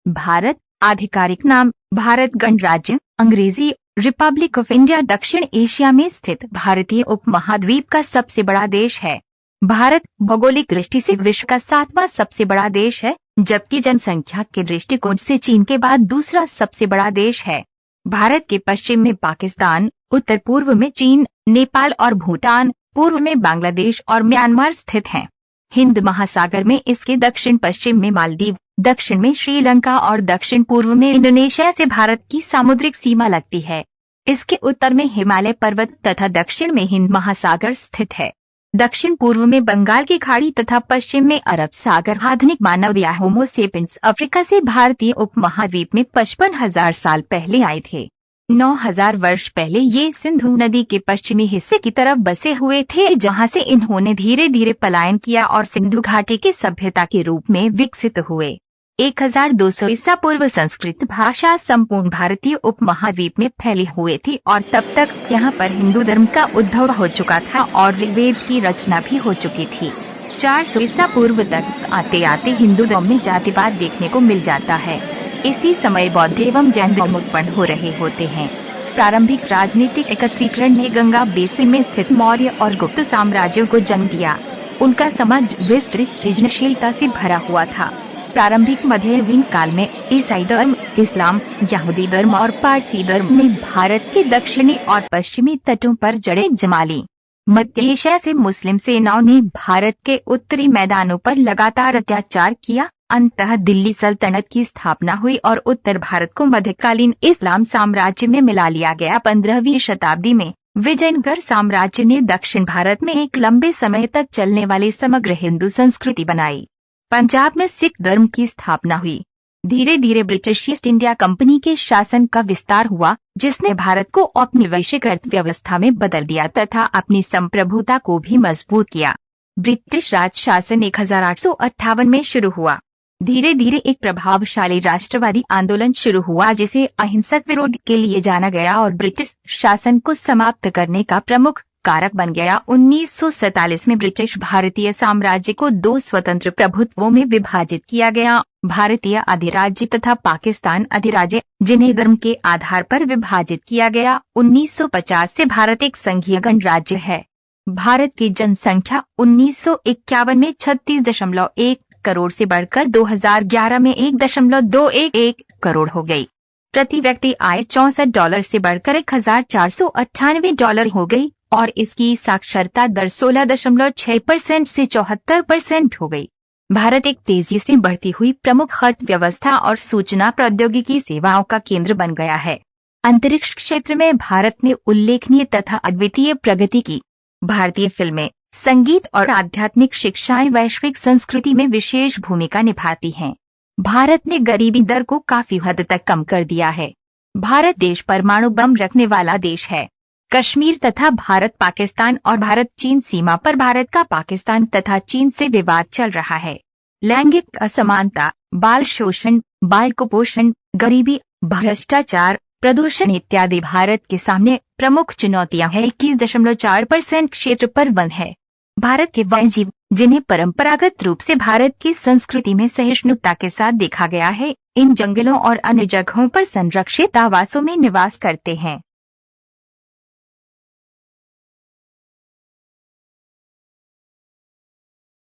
भारत, आधिकारिक नाम भारत गणराज्य, अंग्रेजी रिपब्लिक ऑफ इंडिया, दक्षिण एशिया में स्थित भारतीय उपमहाद्वीप का सबसे बड़ा देश है। भारत भौगोलिक दृष्टि से विश्व का 7वां सबसे बड़ा देश है, जबकि जनसंख्या के दृष्टिकोण से चीन के बाद दूसरा सबसे बड़ा देश है। भारत के पश्चिम में पाकिस्तान, उत्तर पूर्व में चीन, नेपाल और भूटान, पूर्व में बांग्लादेश और म्यांमार स्थित हैं। हिंद महासागर में इसके दक्षिण पश्चिम में मालदीव, दक्षिण में श्रीलंका और दक्षिण पूर्व में इंडोनेशिया से भारत की सामुद्रिक सीमा लगती है। इसके उत्तर में हिमालय पर्वत तथा दक्षिण में हिंद महासागर स्थित है। दक्षिण पूर्व में बंगाल की खाड़ी तथा पश्चिम में अरब सागर। आधुनिक मानव या होमो सेपियंस अफ्रीका से भारतीय उपमहाद्वीप में 55,000 साल पहले आए थे। 9,000 वर्ष पहले ये सिंधु नदी के पश्चिमी हिस्से की तरफ बसे हुए थे, जहां से इन्होंने धीरे धीरे पलायन किया और सिंधु घाटी की सभ्यता के रूप में विकसित हुए। 1200 ईसा पूर्व संस्कृत भाषा संपूर्ण भारतीय उपमहाद्वीप में फैली हुई थी और तब तक यहाँ पर हिंदू धर्म का उद्भव हो चुका था और ऋग्वेद की रचना भी हो चुकी थी। 400 ईसा पूर्व तक आते आते हिंदू धर्म में जातिवाद देखने को मिल जाता है। इसी समय बौद्ध एवं जैन धर्म उत्पन्न हो रहे होते हैं। प्रारंभिक राजनीतिक एकत्रीकरण ने गंगा बेसिन में स्थित मौर्य और गुप्त साम्राज्यों को जन्म दिया। उनका समाज विस्तृत सृजनशीलता से भरा हुआ था। प्रारंभिक मध्ययुगीन काल में ईसाई धर्म, इस्लाम, यहूदी धर्म और पारसी धर्म ने भारत के दक्षिणी और पश्चिमी तटों पर जड़ें जमा ली। मध्य एशिया से मुस्लिम सेनाओं ने भारत के उत्तरी मैदानों पर लगातार अत्याचार किया। अंततः दिल्ली सल्तनत की स्थापना हुई और उत्तर भारत को मध्यकालीन इस्लाम साम्राज्य में मिला लिया गया। 15वीं शताब्दी में विजयनगर साम्राज्य ने दक्षिण भारत में एक लंबे समय तक चलने वाली समग्र हिंदू संस्कृति बनाई। पंजाब में सिख धर्म की स्थापना हुई। धीरे धीरे ब्रिटिश ईस्ट इंडिया कंपनी के शासन का विस्तार हुआ, जिसने भारत को औपनिवेशिक अर्थव्यवस्था में बदल दिया तथा अपनी संप्रभुता को भी मजबूत किया। ब्रिटिश राज शासन 1858 में शुरू हुआ। धीरे धीरे एक प्रभावशाली राष्ट्रवादी आंदोलन शुरू हुआ, जिसे अहिंसक विरोध के लिए जाना गया और ब्रिटिश शासन को समाप्त करने का प्रमुख कारक बन गया। 1947 में ब्रिटिश भारतीय साम्राज्य को 2 स्वतंत्र प्रभुत्वों में विभाजित किया गया, भारतीय अधिराज्य तथा पाकिस्तान अधिराज्य, जिन्हें धर्म के आधार पर विभाजित किया गया। 1950 से भारत एक संघीय गणराज्य है। भारत की जनसंख्या 1951 में 36.1 करोड़ से बढ़कर 2011 में 1.211 करोड़ हो गई। प्रति व्यक्ति आय $64 से बढ़कर $1,498 हो गई और इसकी साक्षरता दर 16.6% से 74% हो गई। भारत एक तेजी से बढ़ती हुई प्रमुख अर्थव्यवस्था और सूचना प्रौद्योगिकी सेवाओं का केंद्र बन गया है। अंतरिक्ष क्षेत्र में भारत ने उल्लेखनीय तथा अद्वितीय प्रगति की। भारतीय फिल्में, संगीत और आध्यात्मिक शिक्षाएं वैश्विक संस्कृति में विशेष भूमिका निभाती हैं। भारत ने गरीबी दर को काफी हद तक कम कर दिया है। भारत देश परमाणु बम रखने वाला देश है। कश्मीर तथा भारत पाकिस्तान और भारत चीन सीमा पर भारत का पाकिस्तान तथा चीन से विवाद चल रहा है। लैंगिक असमानता, बाल शोषण, बाल कुपोषण, गरीबी, भ्रष्टाचार, प्रदूषण इत्यादि भारत के सामने प्रमुख चुनौतियां हैं। 21.4% क्षेत्र पर वन है। भारत के वन्यजीव, जिन्हें परंपरागत रूप से भारत की संस्कृति में सहिष्णुता के साथ देखा गया है, इन जंगलों और अन्य जगहों पर संरक्षित आवासों में निवास करते हैं।